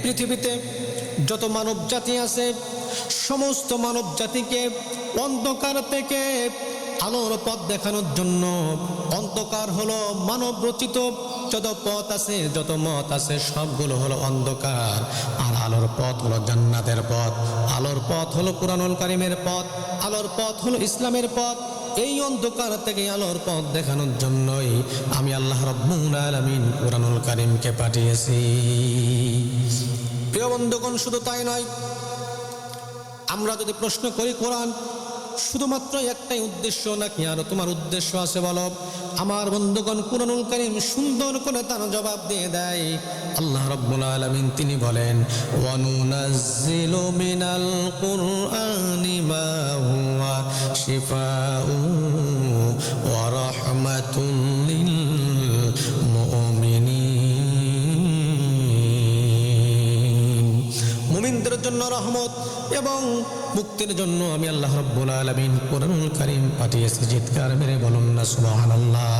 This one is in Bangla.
পৃথিবীতে যত মানব জাতি আছে সমস্ত মানব জাতিকে অন্ধকার থেকে আলোর পথ দেখানোর জন্য, অন্ধকার হলো মানব রচিত যত পথ আছে, যত মত আছে সবগুলো হলো অন্ধকার, আর আলোর পথ হলো জান্নাতের পথ, আলোর পথ হলো কুরআনুল কারীমের পথ, আলোর পথ হলো ইসলামের পথ। এই অন্ধকার থেকে আলোর পথ দেখানোর জন্যই আমি আল্লাহ রাব্বুল আলামিন কুরআনুল কারীমকে পাঠিয়েছি। প্রিয় বন্ধুগণ, শুধু তাই নয়, আমরা যদি প্রশ্ন করি কোরআন শুধুমাত্র একটাই উদ্দেশ্য নাকি আরো তোমার উদ্দেশ্য আছে বলো? আমার বন্ধুগণ, কুরআনুল কারীম সুন্দর করে তার জবাব দিয়ে দেয়। আল্লাহ রাব্বুল আলামিন তিনি বলেন, ওয়া নুনাজ্জিলু মিনাল কুরআনি মা হুয়া শিফাউ ওয়া রাহমাতুল লিল মুমিনিন। মুমিনদের জন্য রহমত এবং মুক্তির জন্য আমি আল্লাহ রাব্বুল আলামিন কুরআনুল কারীম পাঠিয়েছি। চিৎকার মেরে বলুন না সুবহানাল্লাহ।